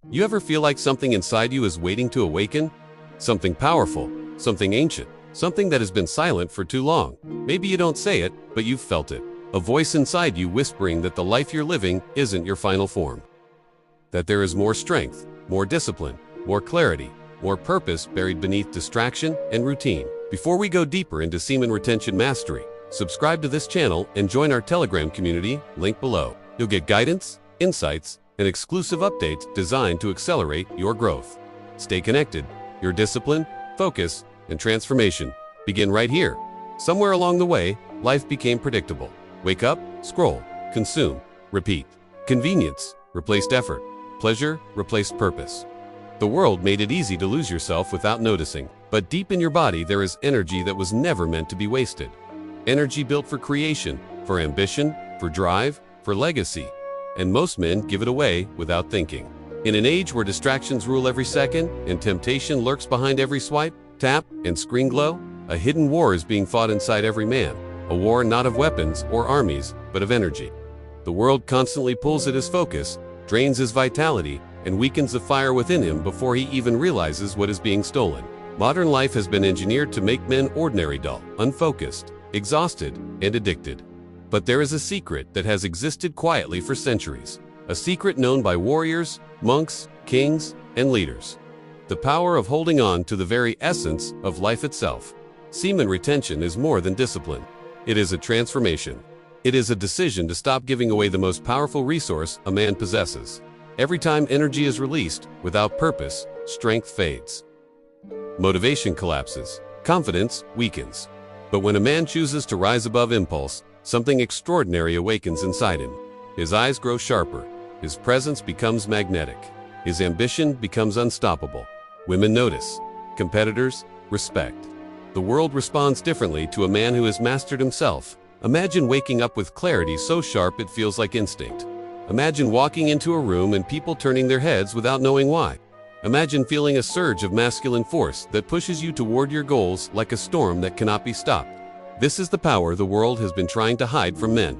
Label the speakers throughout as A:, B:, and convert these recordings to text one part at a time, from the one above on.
A: You ever feel like something inside you is waiting to awaken? Something powerful, something ancient, something that has been silent for too long. Maybe you don't say it, but you've felt it. A voice inside you whispering that the life you're living isn't your final form. That there is more strength, more discipline, more clarity, more purpose buried beneath distraction and routine. Before we go deeper into semen retention mastery, subscribe to this channel and join our Telegram community, link below. You'll get guidance, insights, and exclusive updates designed to accelerate your growth. Stay connected. Your discipline, focus, and transformation begin right here. Somewhere along the way, life became predictable. Wake up, scroll, consume, repeat. Convenience replaced effort. Pleasure replaced purpose. The world made it easy to lose yourself without noticing. But deep in your body there is energy that was never meant to be wasted. Energy built for creation, for ambition, for drive, for legacy. And most men give it away without thinking. In an age where distractions rule every second and temptation lurks behind every swipe, tap, and screen glow, a hidden war is being fought inside every man. A war not of weapons or armies, but of energy. The world constantly pulls at his focus, drains his vitality, and weakens the fire within him before he even realizes what is being stolen. Modern life has been engineered to make men ordinary, dull, unfocused, exhausted, and addicted. But there is a secret that has existed quietly for centuries. A secret known by warriors, monks, kings, and leaders. The power of holding on to the very essence of life itself. Semen retention is more than discipline. It is a transformation. It is a decision to stop giving away the most powerful resource a man possesses. Every time energy is released, without purpose, strength fades. Motivation collapses. Confidence weakens. But when a man chooses to rise above impulse, something extraordinary awakens inside him. His eyes grow sharper. His presence becomes magnetic. His ambition becomes unstoppable. Women notice. Competitors respect. The world responds differently to a man who has mastered himself. Imagine waking up with clarity so sharp it feels like instinct. Imagine walking into a room and people turning their heads without knowing why. Imagine feeling a surge of masculine force that pushes you toward your goals like a storm that cannot be stopped. This is the power the world has been trying to hide from men.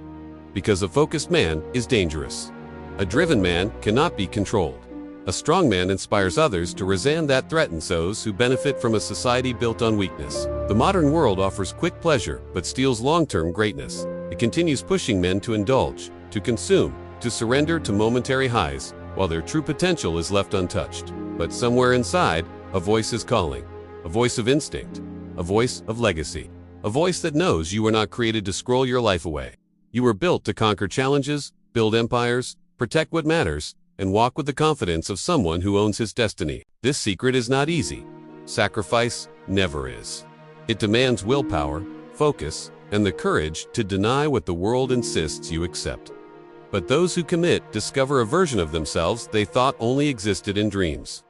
A: Because a focused man is dangerous. A driven man cannot be controlled. A strong man inspires others to resist that threatens those who benefit from a society built on weakness. The modern world offers quick pleasure but steals long-term greatness. It continues pushing men to indulge, to consume, to surrender to momentary highs, while their true potential is left untouched. But somewhere inside, a voice is calling. A voice of instinct. A voice of legacy. A voice that knows you were not created to scroll your life away. You were built to conquer challenges, build empires, protect what matters, and walk with the confidence of someone who owns his destiny. This secret is not easy. Sacrifice never is. It demands willpower, focus, and the courage to deny what the world insists you accept. But those who commit discover a version of themselves they thought only existed in dreams.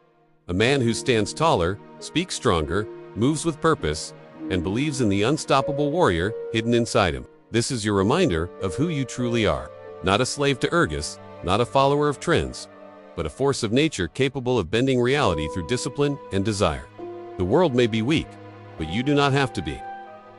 A: A man who stands taller, speaks stronger, moves with purpose, and believes in the unstoppable warrior hidden inside him. This is your reminder of who you truly are. Not a slave to Urgus, not a follower of trends, but a force of nature capable of bending reality through discipline and desire. The world may be weak, but you do not have to be.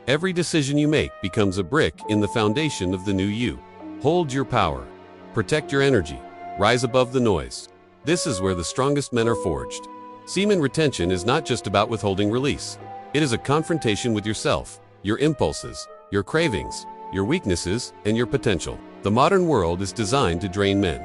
A: Every decision you make becomes a brick in the foundation of the new you. Hold your power. Protect your energy. Rise above the noise. This is where the strongest men are forged. Semen retention is not just about withholding release. It is a confrontation with yourself, your impulses, your cravings, your weaknesses, and your potential. The modern world is designed to drain men.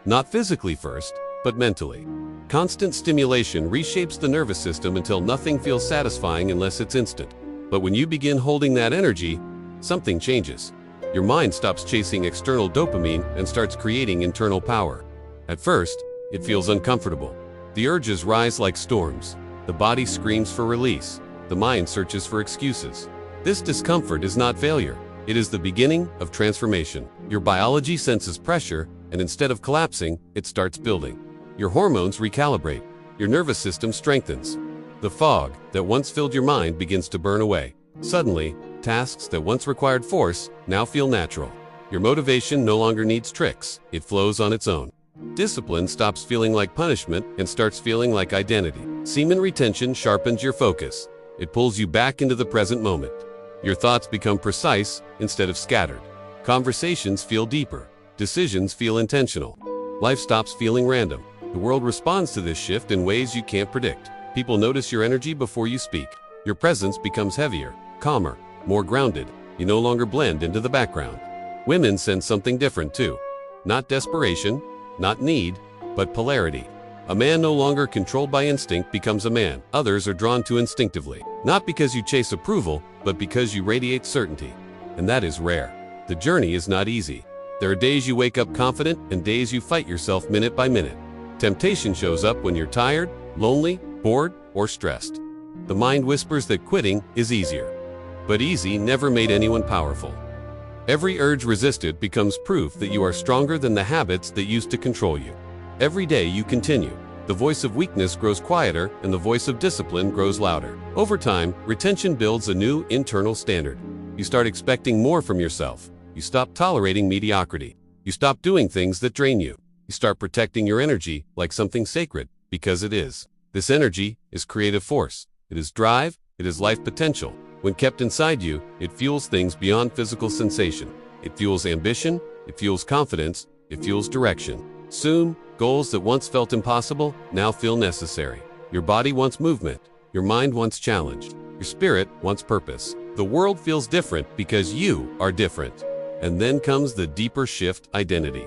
A: Not physically first, but mentally. Constant stimulation reshapes the nervous system until nothing feels satisfying unless it's instant. But when you begin holding that energy, something changes. Your mind stops chasing external dopamine and starts creating internal power. At first, it feels uncomfortable. The urges rise like storms. The body screams for release. The mind searches for excuses. This discomfort is not failure. It is the beginning of transformation. Your biology senses pressure, and instead of collapsing, it starts building. Your hormones recalibrate. Your nervous system strengthens. The fog that once filled your mind begins to burn away. Suddenly, tasks that once required force now feel natural. Your motivation no longer needs tricks. It flows on its own. Discipline stops feeling like punishment and starts feeling like identity. Semen retention sharpens your focus. It pulls you back into the present moment. Your thoughts become precise instead of scattered. Conversations feel deeper. Decisions feel intentional. Life stops feeling random. The world responds to this shift in ways you can't predict. People notice your energy before you speak. Your presence becomes heavier, calmer, more grounded. You no longer blend into the background. Women sense something different too. Not desperation, not need, but polarity. A man no longer controlled by instinct becomes a man others are drawn to instinctively. Not because you chase approval, but because you radiate certainty. And that is rare. The journey is not easy. There are days you wake up confident and days you fight yourself minute by minute. Temptation shows up when you're tired, lonely, bored, or stressed. The mind whispers that quitting is easier. But easy never made anyone powerful. Every urge resisted becomes proof that you are stronger than the habits that used to control you. Every day you continue. The voice of weakness grows quieter and the voice of discipline grows louder. Over time, retention builds a new internal standard. You start expecting more from yourself. You stop tolerating mediocrity. You stop doing things that drain you. You start protecting your energy like something sacred, because it is. This energy is creative force. It is drive. It is life potential. When kept inside you, it fuels things beyond physical sensation. It fuels ambition. It fuels confidence. It fuels direction. Soon, goals that once felt impossible now feel necessary. Your body wants movement. Your mind wants challenge. Your spirit wants purpose. The world feels different because you are different. And then comes the deeper shift: identity.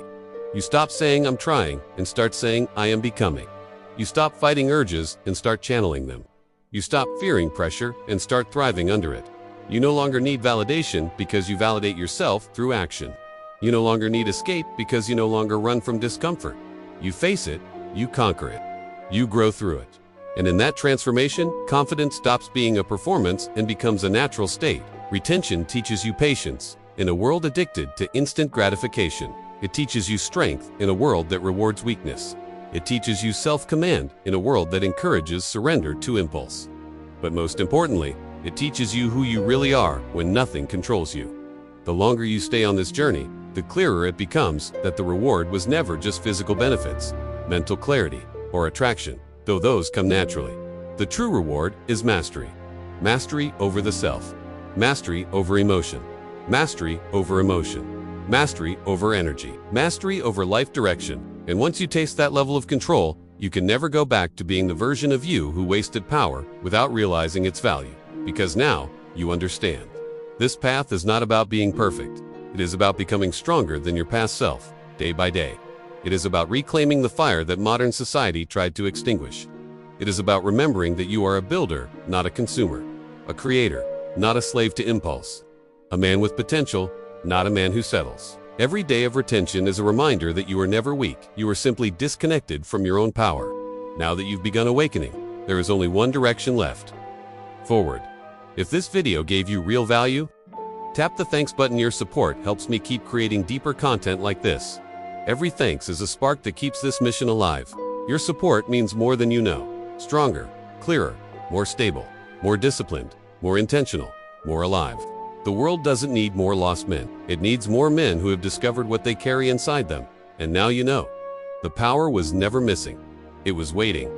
A: You stop saying I'm trying and start saying I am becoming. You stop fighting urges and start channeling them. You stop fearing pressure and start thriving under it. You no longer need validation because you validate yourself through action. You no longer need escape because you no longer run from discomfort. You face it, you conquer it, you grow through it. And in that transformation, confidence stops being a performance and becomes a natural state. Retention teaches you patience in a world addicted to instant gratification. It teaches you strength in a world that rewards weakness. It teaches you self-command in a world that encourages surrender to impulse. But most importantly, it teaches you who you really are when nothing controls you. The longer you stay on this journey, the clearer it becomes that the reward was never just physical benefits, mental clarity, or attraction, though those come naturally. The true reward is mastery. Mastery over the self. Mastery over emotion. Mastery over emotion. Mastery over energy. Mastery over life direction. And once you taste that level of control, you can never go back to being the version of you who wasted power without realizing its value. Because now, you understand. This path is not about being perfect. It is about becoming stronger than your past self, day by day. It is about reclaiming the fire that modern society tried to extinguish. It is about remembering that you are a builder, not a consumer. A creator, not a slave to impulse. A man with potential, not a man who settles. Every day of retention is a reminder that you are never weak. You are simply disconnected from your own power. Now that you've begun awakening, there is only one direction left: forward. If this video gave you real value, tap the thanks button. Your support helps me keep creating deeper content like this. Every thanks is a spark that keeps this mission alive. Your support means more than you know. Stronger, clearer, more stable, more disciplined, more intentional, more alive. The world doesn't need more lost men. It needs more men who have discovered what they carry inside them. And now you know. The power was never missing. It was waiting.